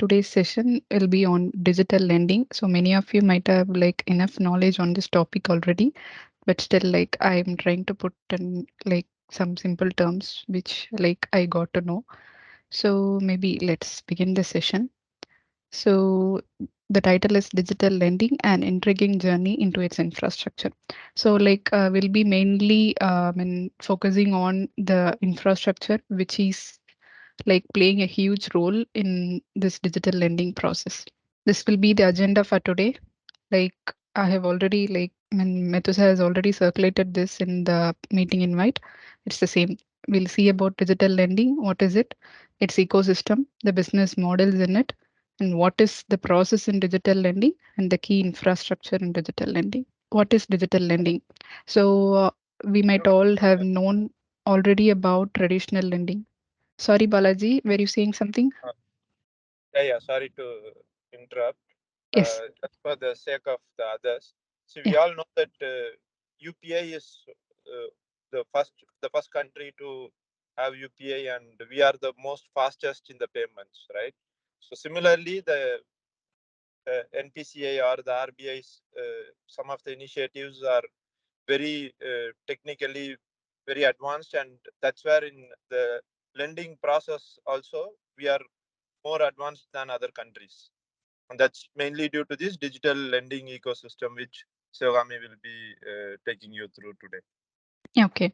today's session will be on digital lending. So many of you might have like enough knowledge on this topic already, but still like I'm trying to put in like some simple terms which like I got to know. So maybe let's begin the session. So the title is Digital Lending: An Intriguing Journey into its Infrastructure. So like we'll be mainly focusing on the infrastructure which is like playing a huge role in this digital lending process. This will be the agenda for today. Like I have already Metusa has already circulated this in the meeting invite. It's the same. We'll see about digital lending. What is it? Its ecosystem, the business models in it, and what is the process in digital lending and the key infrastructure in digital lending. What is digital lending? So we might all have known already about traditional lending. Sorry, Balaji, were you saying something? Uh, yeah, sorry to interrupt. Yes. Just for the sake of the others, so Yeah. we all know that UPI is uh, the first country to have UPI, and we are the most fastest in the payments, right? So similarly, the NPCI or the RBI's some of the initiatives are very technically very advanced, and that's where in the lending process also we are more advanced than other countries. And that's mainly due to this digital lending ecosystem, which Sivagami will be taking you through today. Okay.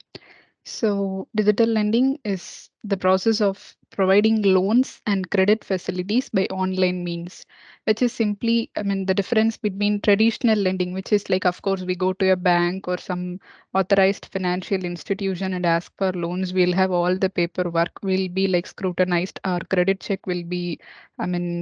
So, digital lending is the process of providing loans and credit facilities by online means, which is simply, the difference between traditional lending, which is like, of course, we go to a bank or some authorized financial institution and ask for loans. We'll have all the paperwork, will be like scrutinized. Our credit check will be,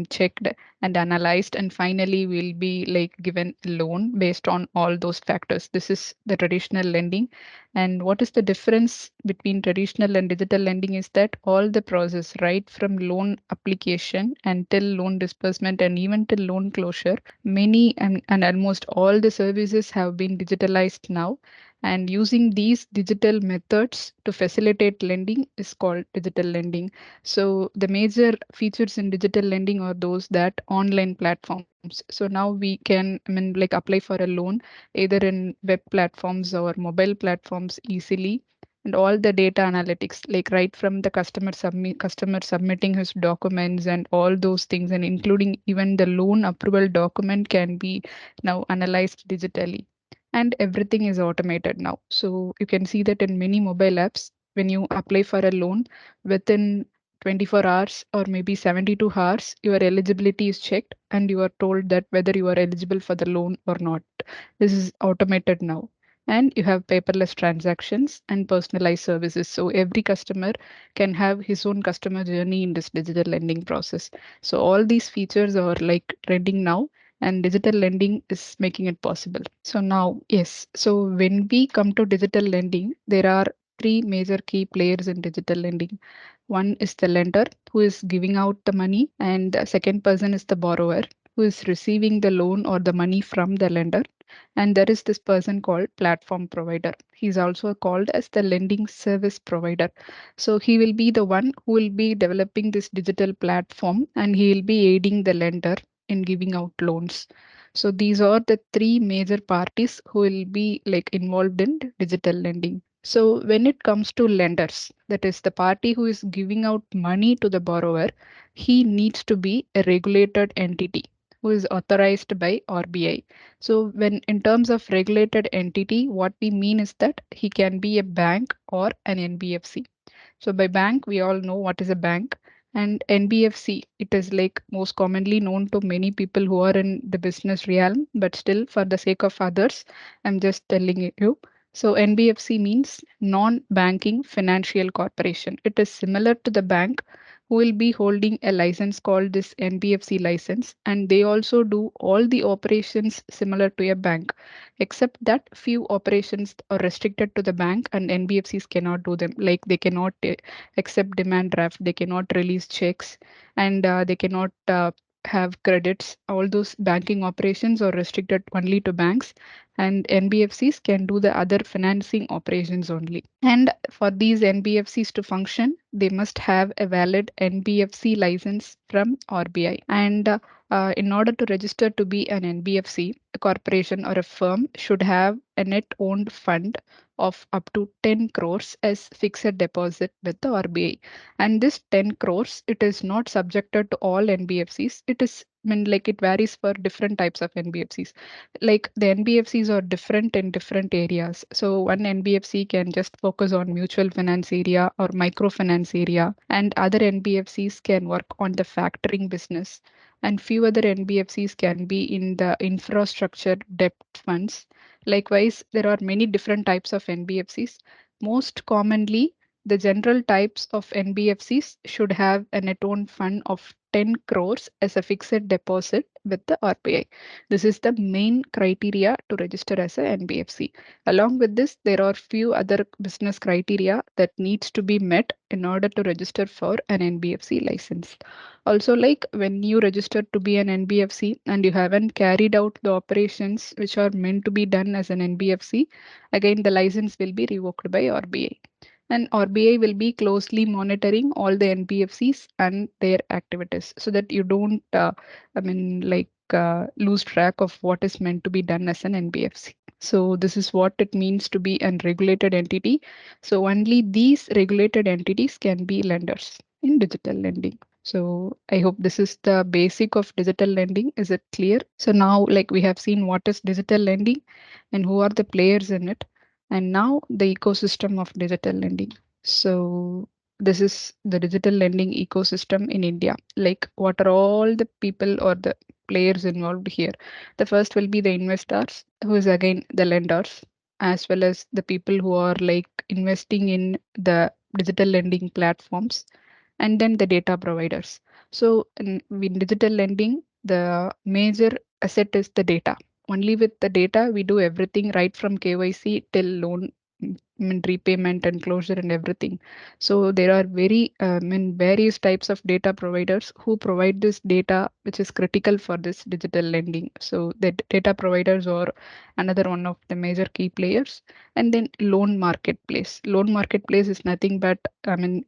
checked and analyzed, and finally, we'll be like given a loan based on all those factors. This is the traditional lending. And what is the difference between traditional and digital lending is that all the process, right from loan application until loan disbursement and even till loan closure, many and almost all the services have been digitalized now. And using these digital methods to facilitate lending is called digital lending. So the major features in digital lending are those that online platforms. So now we can, like apply for a loan either in web platforms or mobile platforms easily, and all the data analytics like right from the customer submitting his documents and all those things, and including even the loan approval document can be now analyzed digitally, and everything is automated now. So you can see that in many mobile apps, when you apply for a loan, within 24 hours or maybe 72 hours, your eligibility is checked and you are told that whether you are eligible for the loan or not. This is automated now. And you have paperless transactions and personalized services. So every customer can have his own customer journey in this digital lending process. So all these features are like trending now, and digital lending is making it possible. So now, yes. So when we come to digital lending, there are three major key players in digital lending. One is the lender who is giving out the money, and the second person is the borrower who is receiving the loan or the money from the lender. And there is this person called platform provider. He's also called as the lending service provider. So he will be the one who will be developing this digital platform, and he will be aiding the lender in giving out loans. So these are the three major parties who will be like involved in digital lending. So when it comes to lenders, that is the party who is giving out money to the borrower, he needs to be a regulated entity who is authorized by RBI. So when in terms of regulated entity, what we mean is that he can be a bank or an NBFC. So by bank, we all know what is a bank. And NBFC, it is like most commonly known to many people who are in the business realm, but still for the sake of others, I'm just telling you. So NBFC means non-banking financial corporation. It is similar to the bank who will be holding a license called this NBFC license, and they also do all the operations similar to a bank, except that few operations are restricted to the bank and NBFCs cannot do them. Like they cannot accept demand draft, they cannot release checks, and they cannot have credits. All those banking operations are restricted only to banks, and NBFCs can do the other financing operations only. And for these NBFCs to function, they must have a valid NBFC license from RBI. And in order to register to be an NBFC, a corporation or a firm should have a net owned fund of up to 10 crores as fixed deposit with the RBI. And this 10 crores, it is not subjected to all NBFCs. It is, I mean, like it varies for different types of NBFCs. Like the NBFCs are different in different areas. So one NBFC can just focus on mutual finance area or microfinance area, and other NBFCs can work on the factoring business. And few other NBFCs can be in the infrastructure debt funds. Likewise, there are many different types of NBFCs. Most commonly, the general types of NBFCs should have a net owned fund of 10 crores as a fixed deposit with the RBI. This is the main criteria to register as a NBFC. Along with this, there are few other business criteria that needs to be met in order to register for an NBFC license. Also, like when you register to be an NBFC and you haven't carried out the operations which are meant to be done as an NBFC, again the license will be revoked by RBI. And RBI will be closely monitoring all the NBFCs and their activities so that you don't, lose track of what is meant to be done as an NBFC. So this is what it means to be an regulated entity. So only these regulated entities can be lenders in digital lending. So I hope this is the basic of digital lending. Is it clear? So now like we have seen what is digital lending and who are the players in it. And now the ecosystem of digital lending. So this is the digital lending ecosystem in India. Like what are all the people or the players involved here? The first will be the investors, who is again the lenders, as well as the people who are like investing in the digital lending platforms, and then the data providers. So in digital lending, the major asset is the data. Only with the data, we do everything right from KYC till loan repayment and closure and everything. So there are various types of data providers who provide this data, which is critical for this digital lending. So the data providers are another one of the major key players. And then loan marketplace. Loan marketplace is nothing but,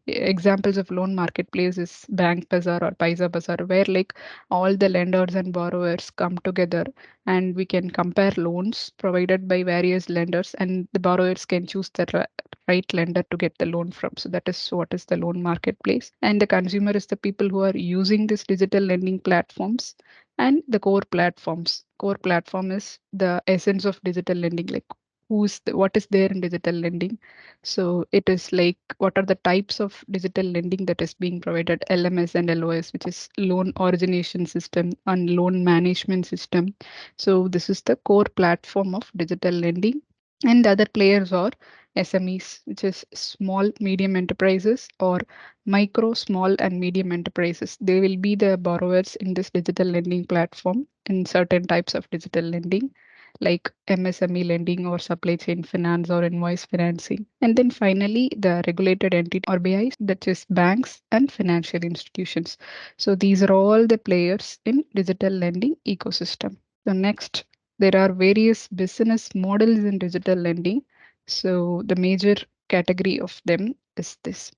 examples of loan marketplace is Bank Bazaar or Paisa Bazaar, where like all the lenders and borrowers come together and we can compare loans provided by various lenders, and the borrowers can choose the right lender to get the loan from. So that is what is the loan marketplace. And the consumer is the people who are using this digital lending platforms. And the core platforms. Core platform is the essence of digital lending, like what is there in digital lending. So it is like what are the types of digital lending that is being provided: LMS and LOS, which is loan origination system and loan management system. So this is the core platform of digital lending. And the other players are SMEs, which is small, medium enterprises, or micro, small, and medium enterprises. They will be the borrowers in this digital lending platform in certain types of digital lending, like MSME lending or supply chain finance or invoice financing. And then finally, the regulated entity RBIs, that is banks and financial institutions. So these are all the players in digital lending ecosystem. So next, there are various business models in digital lending. So the major category of them is this.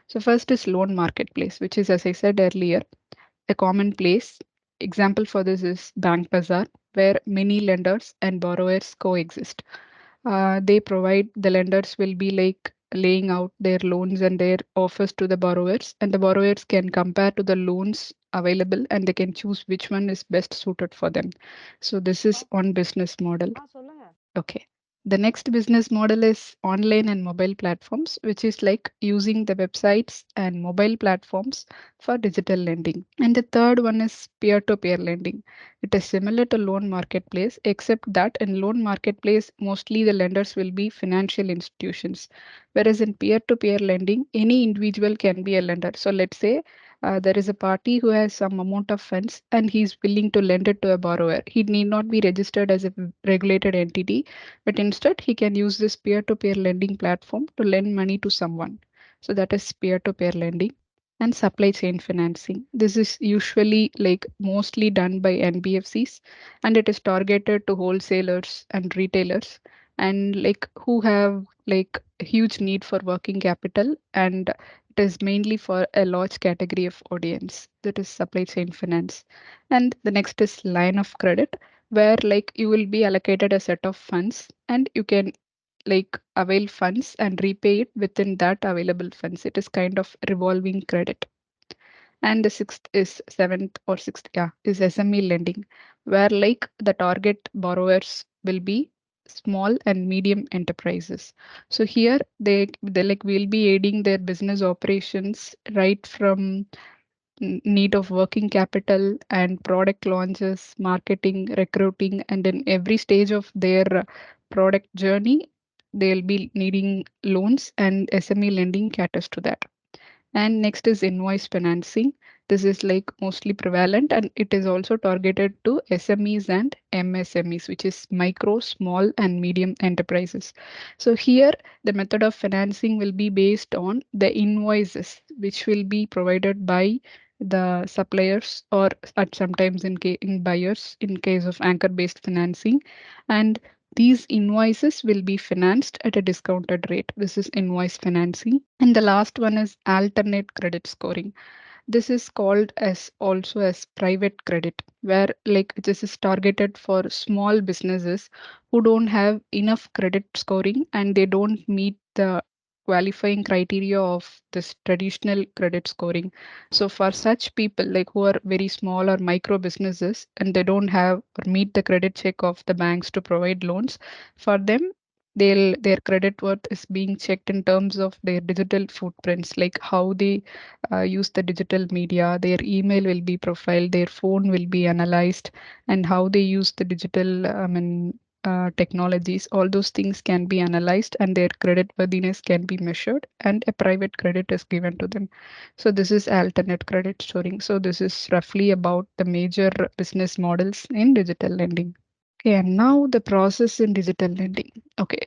So first is loan marketplace, which is, as I said earlier, a common place. Example for this is Bank Bazaar, where many lenders and borrowers coexist. They provide, the lenders will be like laying out their loans and their offers to the borrowers, and the borrowers can compare to the loans available and they can choose which one is best suited for them. So this is one business model. Okay. The next business model is online and mobile platforms, which is like using the websites and mobile platforms for digital lending. And the third one is peer-to-peer lending. It is similar to loan marketplace, except that in loan marketplace, mostly the lenders will be financial institutions. Whereas in peer-to-peer lending, any individual can be a lender. So let's say there is a party who has some amount of funds and he's willing to lend it to a borrower. He need not be registered as a regulated entity, but instead he can use this peer-to-peer lending platform to lend money to someone. So that is peer-to-peer lending. and supply chain financing. This is usually like mostly done by NBFCs, and it is targeted to wholesalers and retailers and like who have like a huge need for working capital, and it is mainly for a large category of audience, that is supply chain finance. And the next is line of credit, where like you will be allocated a set of funds and you can like avail funds and repay it within that available funds. It is kind of revolving credit. And the sixth is seventh or sixth, yeah, is SME lending, where like the target borrowers will be small and medium enterprises. So here they like will be aiding their business operations right from need of working capital and product launches, marketing, recruiting, and in every stage of their product journey, they'll be needing loans, and SME lending caters to that. And next is invoice financing. This is like mostly prevalent and it is also targeted to SMEs and MSMEs, which is micro, small, and medium enterprises. So here the method of financing will be based on the invoices, which will be provided by the suppliers or at sometimes in buyers in case of anchor based financing. And these invoices will be financed at a discounted rate. This is invoice financing. And the last one is alternate credit scoring. This is called as also as private credit, where like this is targeted for small businesses who don't have enough credit scoring and they don't meet the qualifying criteria of this traditional credit scoring. So for such people like who are very small or micro businesses and they don't have or meet the credit check of the banks to provide loans, for them their credit worth is being checked in terms of their digital footprints, like how they use the digital media, their email will be profiled, their phone will be analyzed, and how they use the digital, technologies. All those things can be analyzed, and their credit worthiness can be measured, and a private credit is given to them. So this is alternate credit scoring. So this is roughly about the major business models in digital lending. Okay, and now the process in digital lending. Okay,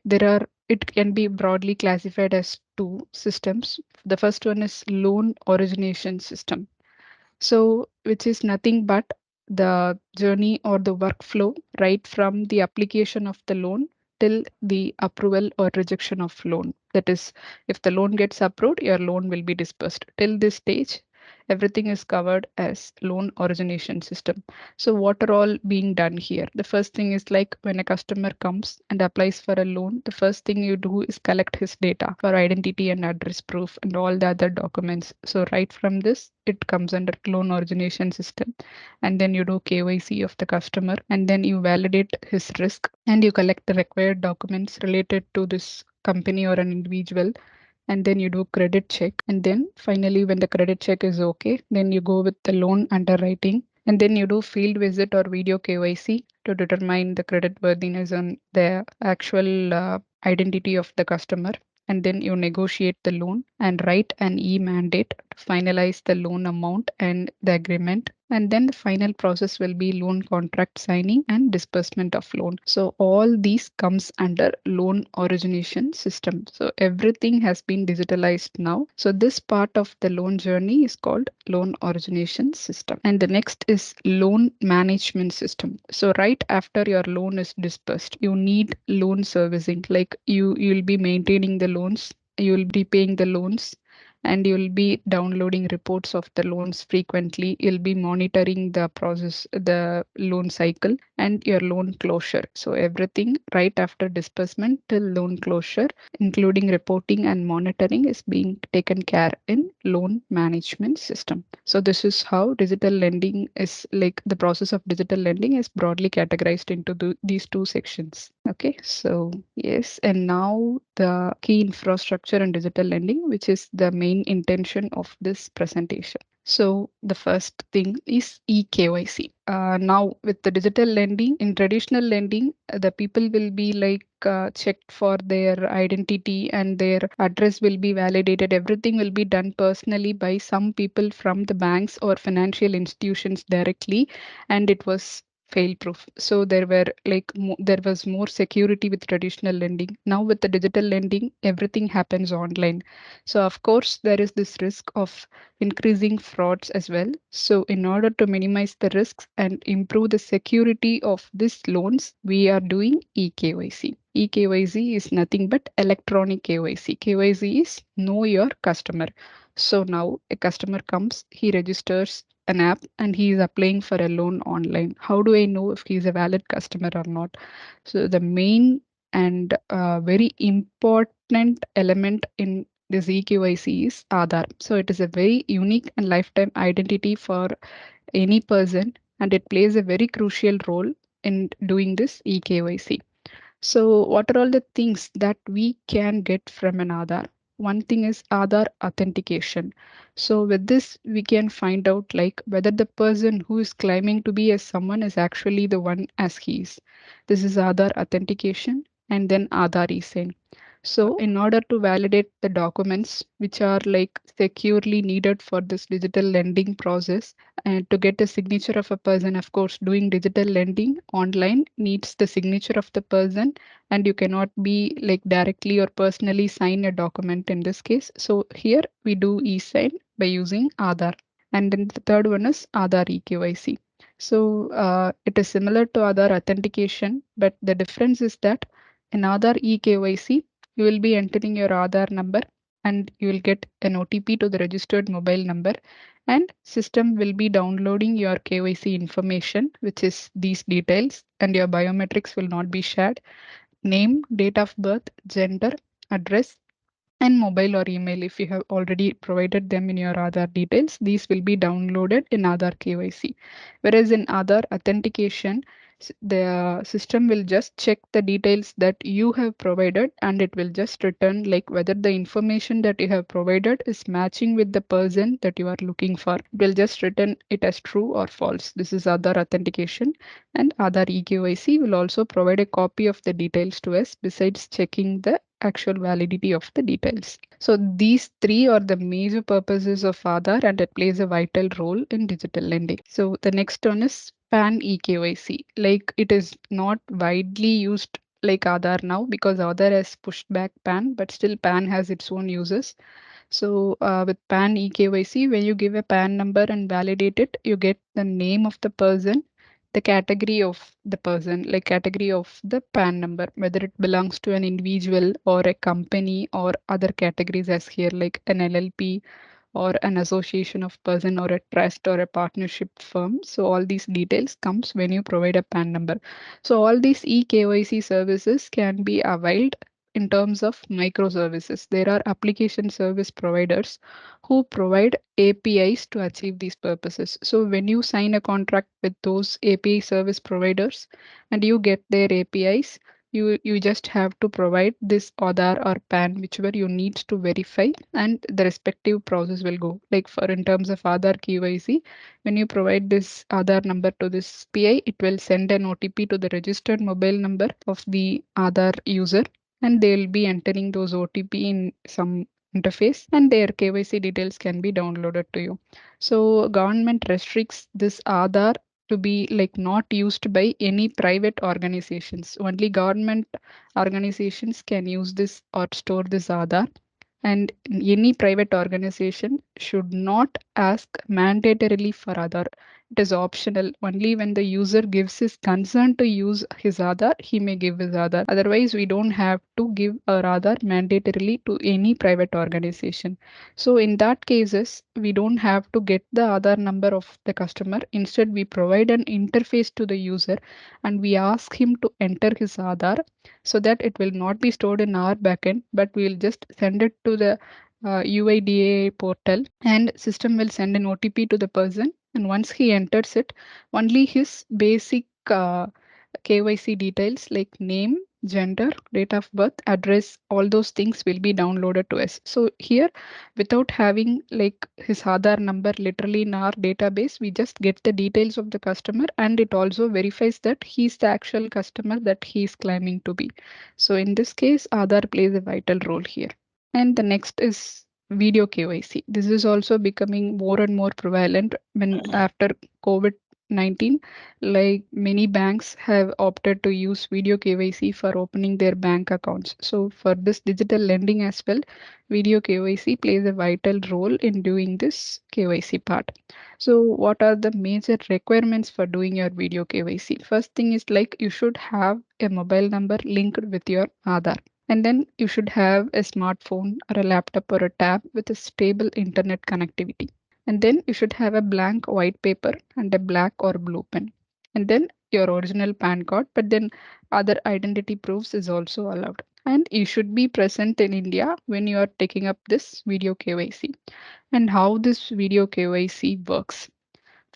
it can be broadly classified as two systems. The first one is loan origination system. So, which is nothing but the journey or the workflow right from the application of the loan till the approval or rejection of loan. That is, if the loan gets approved, your loan will be disbursed. Till this stage, everything is covered as loan origination system. So, what are all being done here? The first thing is like when a customer comes and applies for a loan, the first thing you do is collect his data for identity and address proof and all the other documents. So, right from this, it comes under loan origination system. And then you do KYC of the customer, and then you validate his risk and you collect the required documents related to this company or an individual, and then you do credit check, and then finally when the credit check is okay, then you go with the loan underwriting, and then you do field visit or video KYC to determine the credit worthiness and the actual identity of the customer, and then you negotiate the loan and write an e-mandate to finalize the loan amount and the agreement, and then the final process will be loan contract signing and disbursement of loan. So all these comes under loan origination system. So everything has been digitalized now. So this part of the loan journey is called loan origination system. And the next is loan management system. So right after your loan is disbursed, you need loan servicing. Like you'll be maintaining the loans, you'll be paying the loans, and you'll be downloading reports of the loans frequently. You'll be monitoring the process, the loan cycle, and your loan closure. So everything right after disbursement till loan closure, including reporting and monitoring, is being taken care in loan management system. So this is how digital lending is like the process of digital lending is broadly categorized into these two sections. Okay, so yes, and now the key infrastructure in digital lending, which is the main intention of this presentation. So the first thing is eKYC. Now with the digital lending, in traditional lending, the people will be like checked for their identity and their address will be validated. Everything will be done personally by some people from the banks or financial institutions directly, and it was fail proof. So there were like there was more security with traditional lending. Now with the digital lending, everything happens online. So of course there is this risk of increasing frauds as well. So in order to minimize the risks and improve the security of these loans, we are doing eKYC. eKYC is nothing but electronic KYC. KYC is know your customer. So now a customer comes, he registers an app and he is applying for a loan online. How do I know if he is a valid customer or not? So the main and very important element in this eKYC is Aadhaar. So it is a very unique and lifetime identity for any person, and it plays a very crucial role in doing this eKYC. So, what are all the things that we can get from an Aadhaar? One thing is Aadhaar authentication. So, with this, we can find out like whether the person who is claiming to be as someone is actually the one as he is. This is Aadhaar authentication and then Aadhaar eSign. So, in order to validate the documents which are like securely needed for this digital lending process, and to get a signature of a person, of course, doing digital lending online needs the signature of the person, and you cannot be like directly or personally sign a document in this case. So, here we do e-sign by using Aadhaar. And then the third one is Aadhaar eKYC. So, it is similar to Aadhaar authentication, but the difference is that in Aadhaar eKYC, you will be entering your Aadhaar number and you will get an OTP to the registered mobile number, and system will be downloading your KYC information, which is these details, and your biometrics will not be shared. Name, date of birth, gender, address, and mobile or email if you have already provided them in your Aadhaar details. These will be downloaded in Aadhaar KYC. Whereas in Aadhaar authentication, the system will just check the details that you have provided and it will just return like whether the information that you have provided is matching with the person that you are looking for. It will just return it as true or false. This is Aadhaar authentication, and Aadhaar eKYC will also provide a copy of the details to us besides checking the actual validity of the details. So these three are the major purposes of Aadhaar and it plays a vital role in digital lending. So the next one is PAN eKYC. Like it is not widely used like Aadhaar now because Aadhaar has pushed back PAN, but still PAN has its own uses. So with PAN eKYC, when you give a PAN number and validate it, you get the name of the person, the category of the person, like category of the PAN number, whether it belongs to an individual or a company or other categories as here, like an LLP or an association of person or a trust or a partnership firm. So all these details comes when you provide a PAN number. So all these eKYC services can be availed in terms of microservices. There are application service providers who provide APIs to achieve these purposes. So when you sign a contract with those API service providers and you get their APIs, you just have to provide this Aadhaar or PAN, whichever you need to verify, and the respective process will go. Like for in terms of Aadhaar KYC, when you provide this Aadhaar number to this PI, it will send an OTP to the registered mobile number of the Aadhaar user, and they will be entering those OTP in some interface, and their KYC details can be downloaded to you. So government restricts this Aadhaar to be like not used by any private organizations. Only government organizations can use this or store this Aadhaar, and any private organization should not ask mandatorily for Aadhaar. It is optional. Only when the user gives his consent to use his Aadhaar, he may give his Aadhaar. Otherwise, we don't have to give our Aadhaar mandatorily to any private organization. So in that cases, we don't have to get the Aadhaar number of the customer. Instead, we provide an interface to the user and we ask him to enter his Aadhaar so that it will not be stored in our backend, but we'll just send it to the UIDA portal, and system will send an OTP to the person. And once he enters it, only his basic KYC details like name, gender, date of birth, address, all those things will be downloaded to us. So here, without having like his Aadhaar number literally in our database, we just get the details of the customer and it also verifies that he's the actual customer that he's claiming to be. So in this case, Aadhaar plays a vital role here. And the next is video KYC. This is also becoming more and more prevalent when after COVID. 19, like many banks have opted to use video KYC for opening their bank accounts. So for this digital lending as well, video KYC plays a vital role in doing this KYC part. So what are the major requirements for doing your video KYC? First thing is like you should have a mobile number linked with your Aadhaar. And then you should have a smartphone or a laptop or a tab with a stable internet connectivity. And then you should have a blank white paper and a black or blue pen. And then your original PAN card, but then other identity proofs is also allowed. And you should be present in India when you are taking up this video KYC. And how this video KYC works.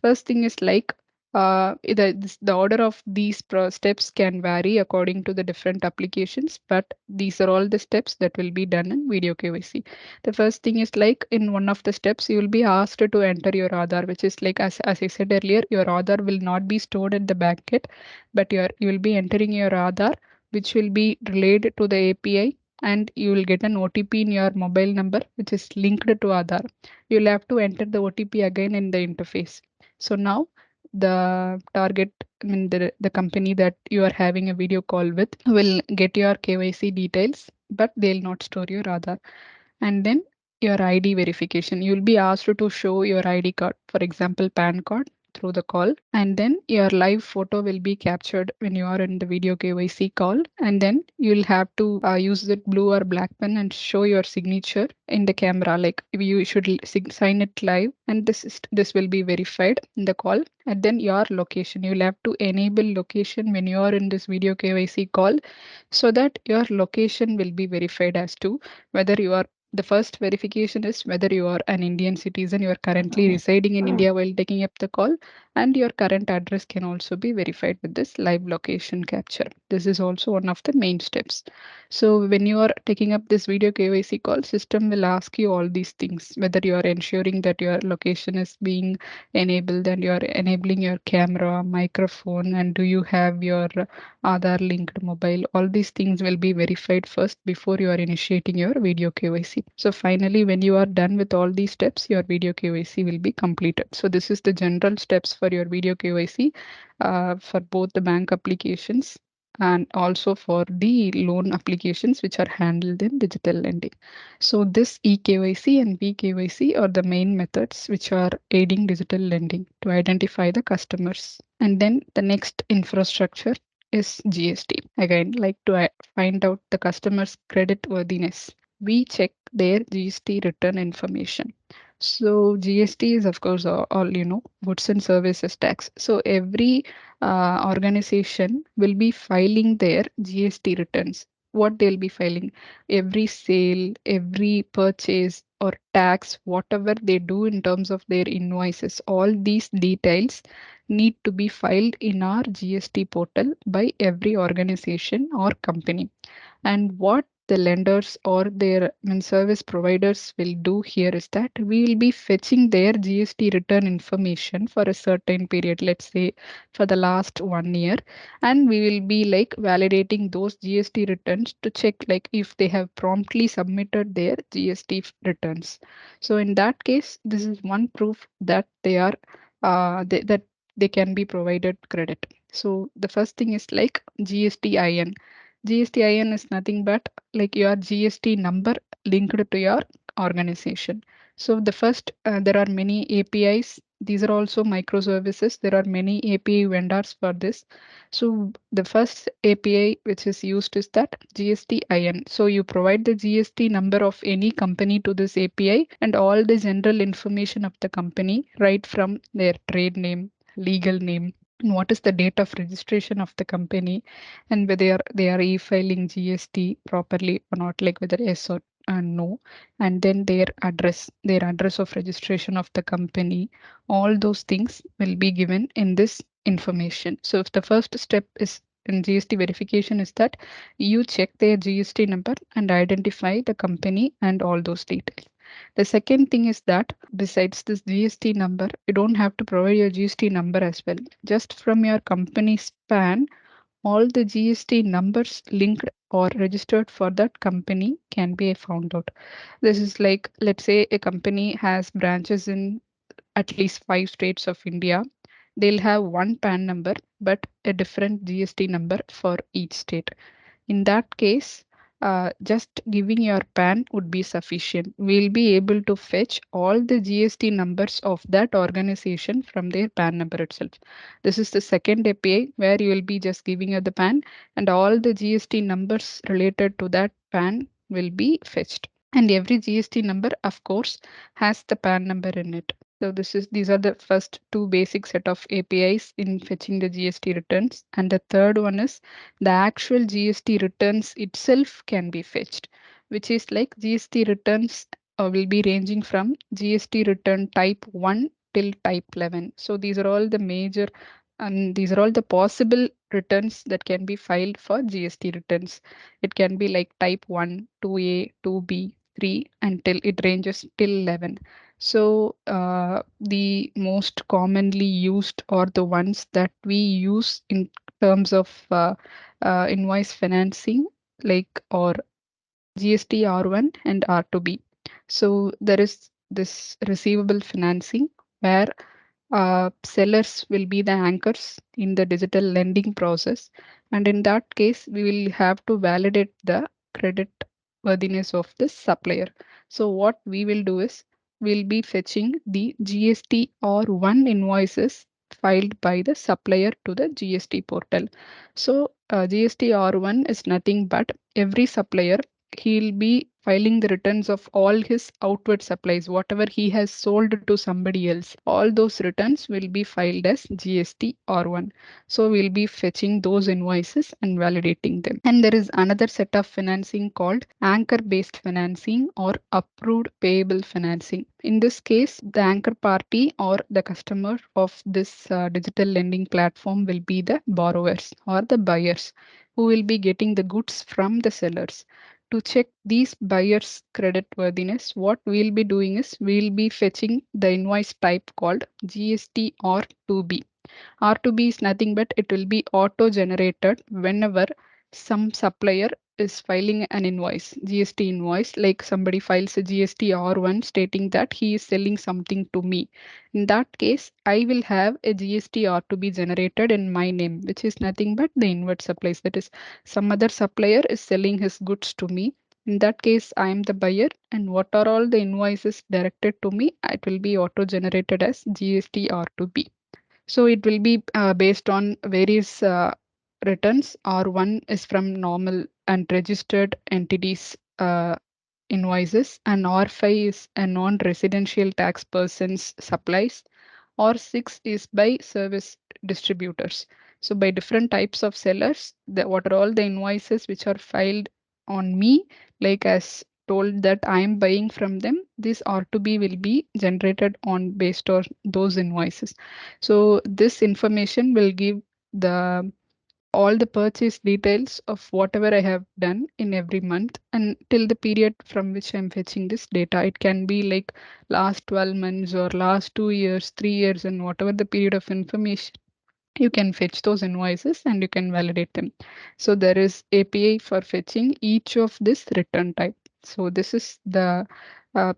First thing is like the order of these steps can vary according to the different applications, but these are all the steps that will be done in video KYC. The first thing is like in one of the steps, you will be asked to enter your Aadhaar, which is like as I said earlier, your Aadhaar will not be stored at the backend, but you will be entering your Aadhaar, which will be relayed to the API, and you will get an OTP in your mobile number, which is linked to Aadhaar. You'll have to enter the OTP again in the interface. So now the target, I mean the company that you are having a video call with will get your KYC details, but they'll not store your Aadhaar. And then your ID verification. You'll be asked to show your ID card, for example, PAN card through the call. And then your live photo will be captured when you are in the video KYC call. And then you'll have to use the blue or black pen and show your signature in the camera. Like you should sign it live, and this will be verified in the call. And then your location. You'll have to enable location when you are in this video KYC call, so that your location will be verified as to whether you are, the first verification is whether you are an Indian citizen, you are currently residing in India while taking up the call, and your current address can also be verified with this live location capture. This is also one of the main steps. So when you are taking up this video KYC call, system will ask you all these things, whether you are ensuring that your location is being enabled and you are enabling your camera, microphone, and do you have your Aadhaar linked mobile. All these things will be verified first before you are initiating your video KYC. So finally, when you are done with all these steps, your video KYC will be completed. So this is the general steps for your video KYC for both the bank applications and also for the loan applications which are handled in digital lending. So this eKYC and vKYC are the main methods which are aiding digital lending to identify the customers. And then the next infrastructure is GST. Again, like to find out the customer's credit worthiness, we check their GST return information. So GST is of course all you know, goods and services tax. So every organization will be filing their GST returns. What they'll be filing, every sale, every purchase or tax, whatever they do in terms of their invoices, all these details need to be filed in our GST portal by every organization or company. And what the lenders or their service providers will do here is that we will be fetching their GST return information for a certain period, let's say for the last 1 year, and we will be like validating those GST returns to check like if they have promptly submitted their GST returns. So in that case, this is one proof that they are that they can be provided credit. So the first thing is like GSTIN. GSTIN is nothing but like your GST number linked to your organization. So the first, there are many APIs. These are also microservices. There are many API vendors for this. So the first API which is used is that GSTIN. So you provide the GST number of any company to this API and all the general information of the company, right from their trade name, legal name, and what is the date of registration of the company, and whether they are e-filing GST properly or not, like whether yes or no, and then their address of registration of the company, all those things will be given in this information. So if the first step is in GST verification is that you check their GST number and identify the company and all those details. The second thing is that besides this GST number, you don't have to provide your GST number as well. Just from your company's PAN, all the GST numbers linked or registered for that company can be found out. This is like, let's say a company has branches in at least 5 states of India. they'll have one PAN number but a different GST number for each state. In that case, just giving your PAN would be sufficient. We'll be able to fetch all the GST numbers of that organization from their PAN number itself. This is the second API where you will be just giving you the PAN and all the GST numbers related to that PAN will be fetched. And every GST number, of course, has the PAN number in it. So these are the first two basic set of APIs in fetching the GST returns. And the third one is the actual GST returns itself can be fetched, which is like GST returns will be ranging from GST return type 1 till type 11. So these are all the major and these are all the possible returns that can be filed for GST returns. It can be like type 1, 2A, 2B, 3 until it ranges till 11. So the most commonly used or the ones that we use in terms of invoice financing like or GST R1 and R2B. So there is this receivable financing where sellers will be the anchors in the digital lending process. And in that case, we will have to validate the credit worthiness of the supplier. So what we will do is we'll be fetching the GST R1 invoices filed by the supplier to the GST portal. So GST R1 is nothing but every supplier he'll be filing the returns of all his outward supplies, whatever he has sold to somebody else. All those returns will be filed as GST R1. So we'll be fetching those invoices and validating them. And there is another set of financing called anchor based financing or approved payable financing. In this case, the anchor party or the customer of this digital lending platform will be the borrowers or the buyers who will be getting the goods from the sellers. To check these buyers' credit worthiness, what we'll be doing is we'll be fetching the invoice type called GST or 2B. R2B is nothing but it will be auto generated whenever some supplier is filing an invoice, GST invoice, like somebody files a GST R1 stating that he is selling something to me. In that case, I will have a GST R2B generated in my name, which is nothing but the inward supplies. That is, some other supplier is selling his goods to me. In that case, I am the buyer, and what are all the invoices directed to me, it will be auto generated as GST R2B. So it will be based on various returns. R1 is from normal and registered entities invoices, and R5 is a non-residential tax person's supplies. R6 is by service distributors. So by different types of sellers, what are all the invoices which are filed on me, like as told that I am buying from them, this R2B will be generated on based on those invoices. So this information will give the all the purchase details of whatever I have done in every month and till the period from which I'm fetching this data. It can be like last 12 months or last 2 years, 3 years, and whatever the period of information you can fetch those invoices and you can validate them. So there is API for fetching each of this return type. So this is the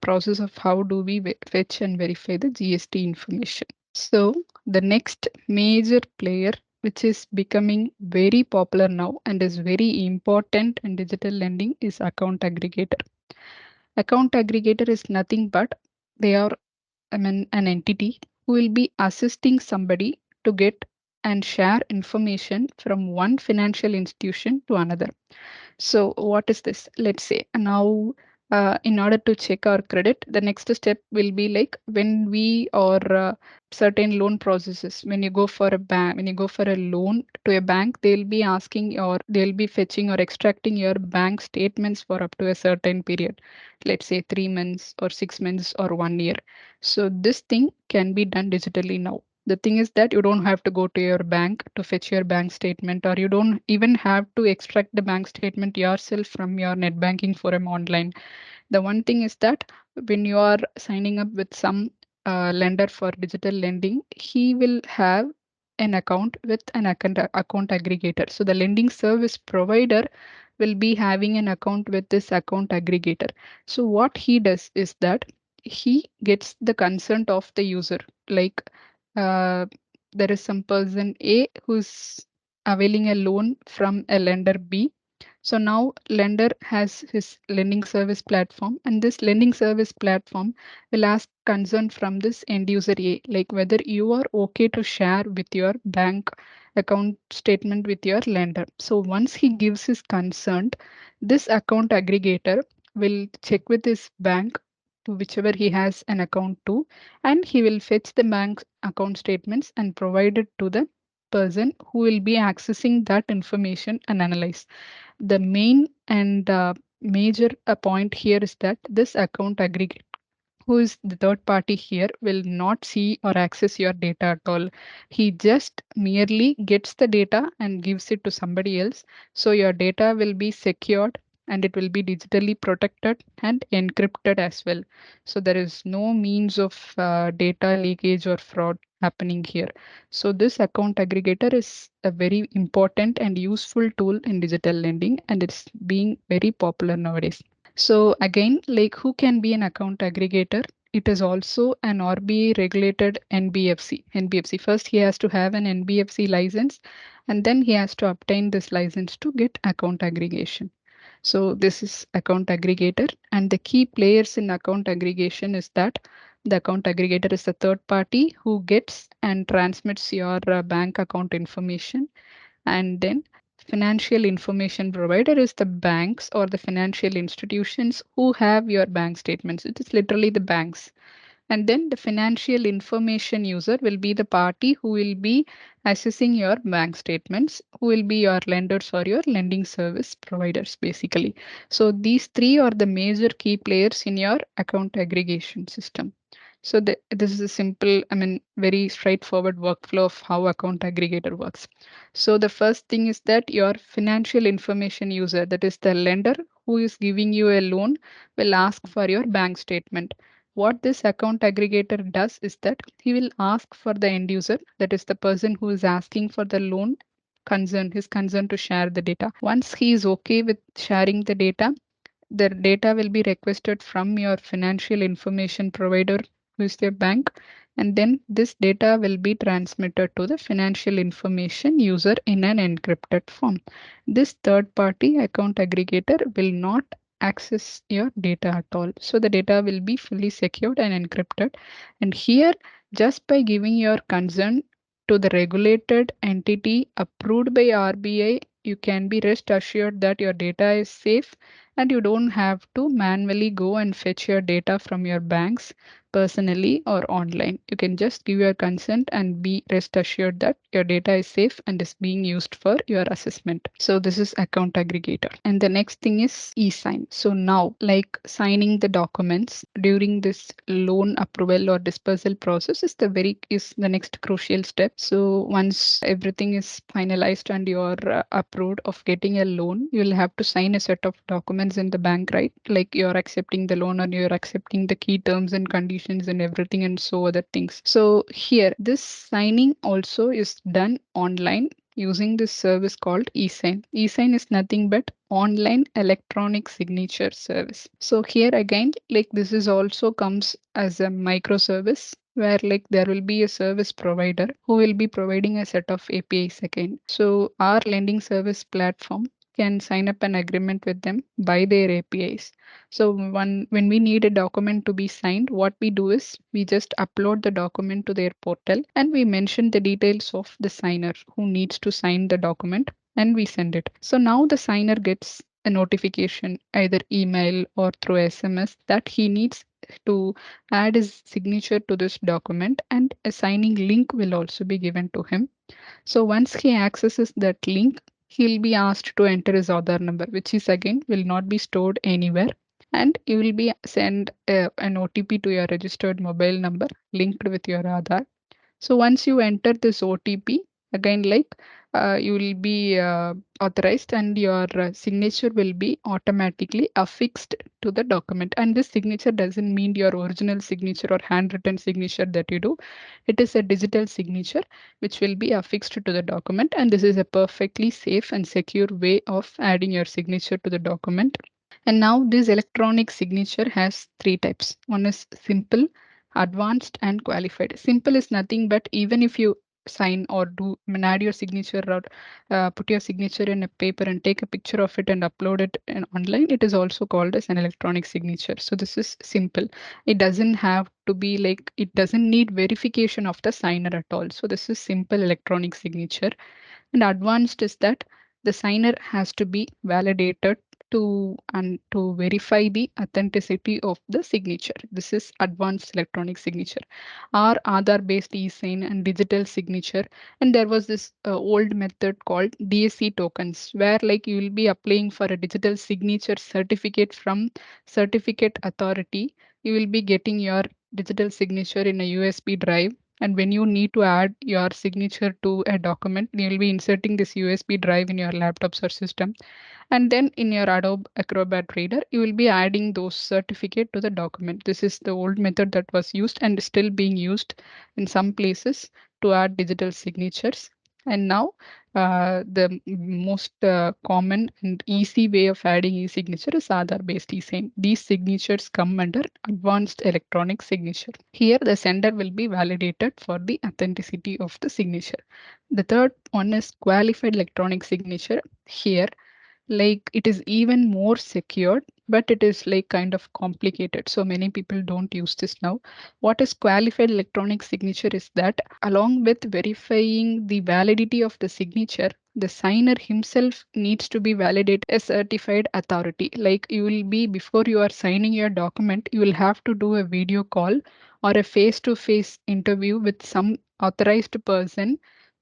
process of how do we fetch and verify the GST information. So the next major player which is becoming very popular now and is very important in digital lending is account aggregator. Account aggregator is nothing but they are an entity who will be assisting somebody to get and share information from one financial institution to another. So what is this? Let's say now, in order to check our credit, the next step will be like when we or certain loan processes. When you go for a bank, when you go for a loan to a bank, they'll be asking or they'll be fetching or extracting your bank statements for up to a certain period. Let's say 3 months or 6 months or 1 year. So this thing can be done digitally now. The thing is that you don't have to go to your bank to fetch your bank statement, or you don't even have to extract the bank statement yourself from your net banking forum online. The one thing is that when you are signing up with some lender for digital lending, he will have an account with an account aggregator. So the lending service provider will be having an account with this account aggregator. So what he does is that he gets the consent of the user. Like uh, there is some person A who's availing a loan from a lender B. So now lender has his lending service platform, and this lending service platform will ask consent from this end user A, like whether you are okay to share with your bank account statement with your lender. So once he gives his consent, this account aggregator will check with his bank to whichever he has an account to, and he will fetch the bank account statements and provide it to the person who will be accessing that information and analyze. The main and major point here is that this account aggregator, who is the third party here, will not see or access your data at all. He just merely gets the data and gives it to somebody else. So your data will be secured and it will be digitally protected and encrypted as well. So there is no means of data leakage or fraud happening here. So this account aggregator is a very important and useful tool in digital lending, and it's being very popular nowadays. So again, like who can be an account aggregator? It is also an RBI regulated NBFC. NBFC first he has to have an NBFC license, and then he has to obtain this license to get account aggregation. So this is account aggregator, and the key players in account aggregation is that the account aggregator is the third party who gets and transmits your bank account information, and then financial information provider is the banks or the financial institutions who have your bank statements. It is literally the banks. And then the financial information user will be the party who will be assessing your bank statements, who will be your lenders or your lending service providers, basically. So these three are the major key players in your account aggregation system. So this is a simple, I mean, very straightforward workflow of how account aggregator works. So the first thing is that your financial information user, that is the lender who is giving you a loan, will ask for your bank statement. What this account aggregator does is that he will ask for the end user, that is the person who is asking for the loan, his concern to share the data. Once he is okay with sharing the data will be requested from your financial information provider, who is your bank, and then this data will be transmitted to the financial information user in an encrypted form. This third party account aggregator will not access your data at all. So the data will be fully secured and encrypted. And here, just by giving your consent to the regulated entity approved by RBI, you can be rest assured that your data is safe, and you don't have to manually go and fetch your data from your banks personally or online. You can just give your consent and be rest assured that your data is safe and is being used for your assessment. So this is account aggregator. And the next thing is eSign. So now, like signing the documents during this loan approval or dispersal process is the next crucial step. So once everything is finalized and you are approved of getting a loan, you will have to sign a set of documents in the bank, right? Like you're accepting the loan or you're accepting the key terms and conditions and everything and so other things. So here, this signing also is done online using this service called eSign. eSign is nothing but online electronic signature service. So here again, like this is also comes as a microservice where like there will be a service provider who will be providing a set of APIs again. So our lending service platform can sign up an agreement with them by their APIs. So when we need a document to be signed, what we do is we just upload the document to their portal and we mention the details of the signer who needs to sign the document, and we send it. So now the signer gets a notification either email or through SMS that he needs to add his signature to this document, and a signing link will also be given to him. So once he accesses that link, he'll be asked to enter his Aadhaar number, which is again will not be stored anywhere. And you will be sent an OTP to your registered mobile number linked with your Aadhaar. So once you enter this OTP, again, like you will be authorized and your signature will be automatically affixed to the document. And this signature doesn't mean your original signature or handwritten signature that you do. It is a digital signature which will be affixed to the document. And this is a perfectly safe and secure way of adding your signature to the document. And now this electronic signature has three types. One is simple, advanced, and qualified. Simple is nothing but even if you sign or do add your signature or put your signature in a paper and take a picture of it and upload it online, it is also called as an electronic signature. So this is simple. It doesn't have to be like, it doesn't need verification of the signer at all. So this is simple electronic signature. And advanced is that the signer has to be validated to verify the authenticity of the signature. This is advanced electronic signature. Or Aadhaar based e-sign and digital signature. And there was this old method called DSC tokens, where like you will be applying for a digital signature certificate from certificate authority. You will be getting your digital signature in a USB drive, and when you need to add your signature to a document, you will be inserting this USB drive in your laptops or system. And then in your Adobe Acrobat Reader, you will be adding those certificate to the document. This is the old method that was used and still being used in some places to add digital signatures. And now the most common and easy way of adding e-signature is Aadhaar-based e-sign. These signatures come under advanced electronic signature. Here, the sender will be validated for the authenticity of the signature. The third one is qualified electronic signature. Here, like it is even more secured, but it is like kind of complicated, so many people don't use this now. What is qualified electronic signature is that along with verifying the validity of the signature, the signer himself needs to be validated as certified authority. Like you will be, before you are signing your document, you will have to do a video call or a face-to-face interview with some authorized person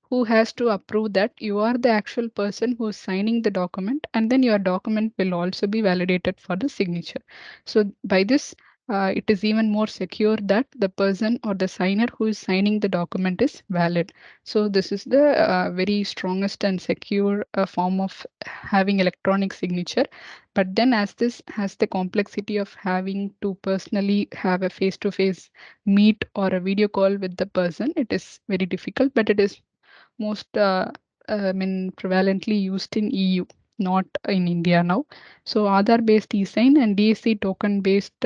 who has to approve that you are the actual person who is signing the document, and then your document will also be validated for the signature. So by this, it is even more secure that the person or the signer who is signing the document is valid. So this is the very strongest and secure form of having electronic signature. But then as this has the complexity of having to personally have a face-to-face meet or a video call with the person, it is very difficult, but it is most prevalently used in EU, not in India now. So Aadhaar-based eSign and DSC token-based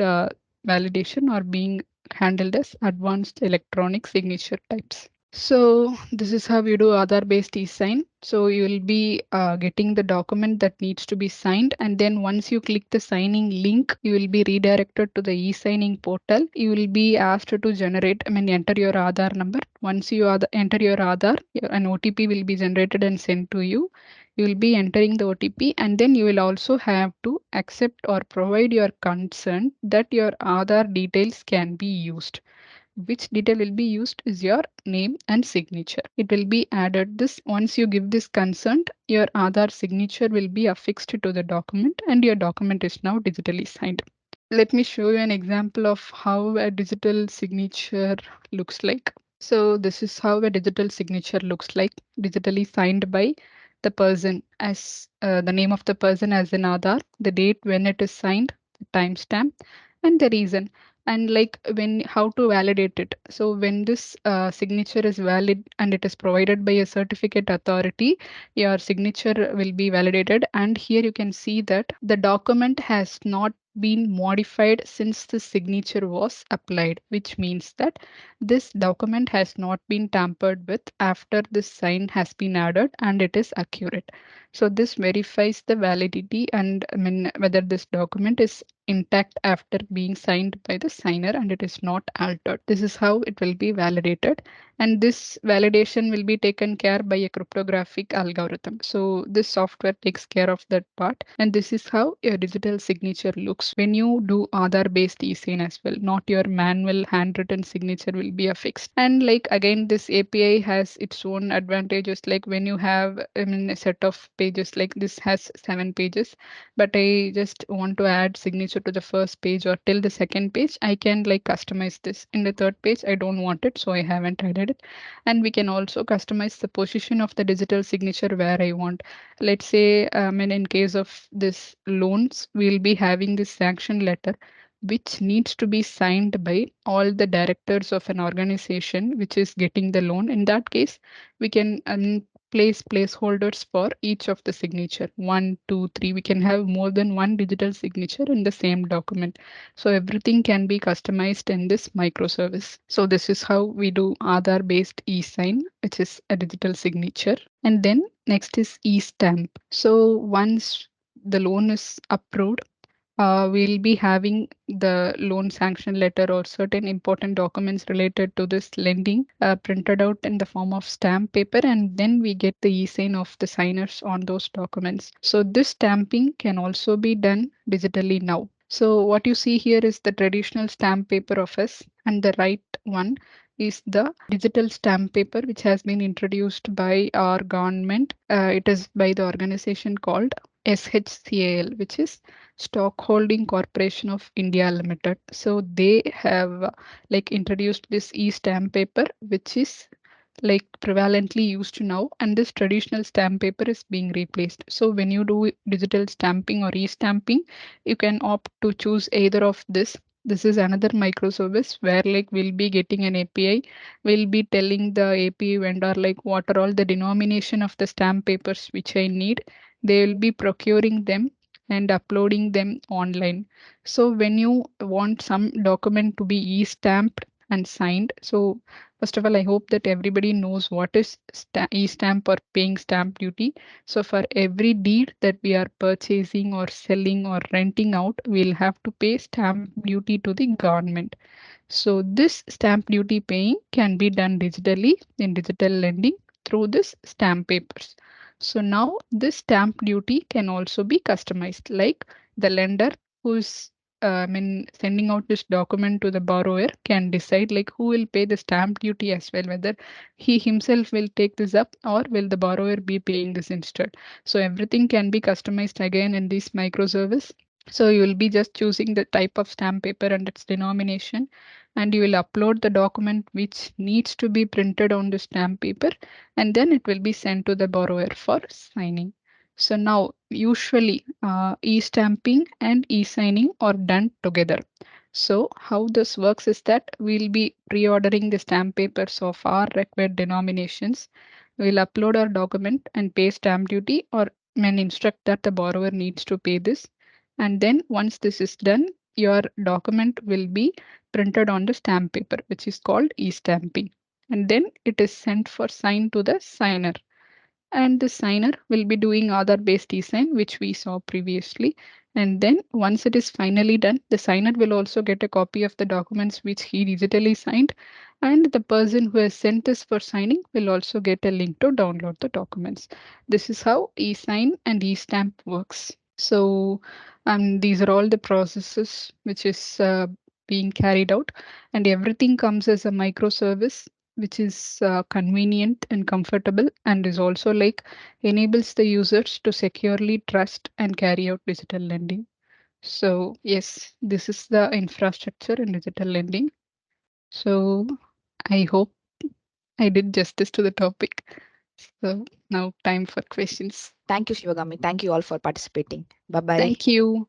validation are being handled as advanced electronic signature types. So this is how you do Aadhaar-based e-sign. So you will be getting the document that needs to be signed, and then once you click the signing link, you will be redirected to the e-signing portal. You will be asked to generate, enter your Aadhaar number. Once you enter your Aadhaar, an OTP will be generated and sent to you. You will be entering the OTP, and then you will also have to accept or provide your consent that your Aadhaar details can be used. Which detail will be used is your name and signature. It will be added this. Once you give this consent, your Aadhaar signature will be affixed to the document and your document is now digitally signed. Let me show you an example of how a digital signature looks like. So this is how a digital signature looks like, digitally signed by the person as the name of the person as an Aadhaar, the date when it is signed, the timestamp, and the reason. And like when how to validate it. So when this signature is valid and it is provided by a certificate authority, your signature will be validated. And here you can see that the document has not been modified since the signature was applied, which means that this document has not been tampered with after this sign has been added and it is accurate. So this verifies the validity and whether this document is intact after being signed by the signer and it is not altered. This is how it will be validated, and this validation will be taken care by a cryptographic algorithm. So this software takes care of that part, and this is how your digital signature looks when you do Aadhaar based e-sign as well. Not your manual handwritten signature will be affixed. And like again, this API has its own advantages. Like when you have a set of pages, like this has 7 pages, but I just want to add signature to the first page or till the second page, I can like customize this. In the third page, I don't want it, so I haven't added it. And we can also customize the position of the digital signature where I want. Let's say, in case of this loans, we'll be having this sanction letter, which needs to be signed by all the directors of an organization which is getting the loan. In that case, we can place placeholders for each of the signature. One, two, three. We can have more than one digital signature in the same document. So everything can be customized in this microservice. So this is how we do Aadhaar-based eSign, which is a digital signature. And then next is eStamp. So once the loan is approved, we'll be having the loan sanction letter or certain important documents related to this lending printed out in the form of stamp paper, and then we get the e-sign of the signers on those documents. So this stamping can also be done digitally now. So what you see here is the traditional stamp paper of us, and the right one is the digital stamp paper which has been introduced by our government. It is by the organization called SHCAL, which is Stockholding Corporation of India Limited. So they have like introduced this e-stamp paper, which is like prevalently used now, and this traditional stamp paper is being replaced. So when you do digital stamping or e-stamping, you can opt to choose either of this. This is another microservice where like we'll be getting an API. We'll be telling the API vendor like what are all the denomination of the stamp papers which I need. They will be procuring them and uploading them online. So when you want some document to be e-stamped and signed, so first of all, I hope that everybody knows what is e-stamp or paying stamp duty. So for every deed that we are purchasing or selling or renting out, we'll have to pay stamp duty to the government. So this stamp duty paying can be done digitally in digital lending through this stamp papers. So now this stamp duty can also be customized, like the lender who's sending out this document to the borrower can decide like who will pay the stamp duty as well, whether he himself will take this up or will the borrower be paying this instead. So everything can be customized again in this microservice. So you will be just choosing the type of stamp paper and its denomination, and you will upload the document which needs to be printed on the stamp paper, and then it will be sent to the borrower for signing. So now usually e-stamping and e-signing are done together. So how this works is that we'll be pre-ordering the stamp papers of our required denominations. We'll upload our document and pay stamp duty, or when instruct that the borrower needs to pay this. And then once this is done, your document will be printed on the stamp paper, which is called e-stamping. And then it is sent for sign to the signer. And the signer will be doing Aadhaar-based e-sign, which we saw previously. And then once it is finally done, the signer will also get a copy of the documents which he digitally signed. And the person who has sent this for signing will also get a link to download the documents. This is how e-sign and e-stamp works. So these are all the processes which is being carried out, and everything comes as a microservice which is convenient and comfortable, and is also like enables the users to securely trust and carry out digital lending. So yes, this is the infrastructure in digital lending. So I hope I did justice to the topic. So now time for questions. Thank you, Shivagami. Thank you all for participating. Bye bye. Thank you.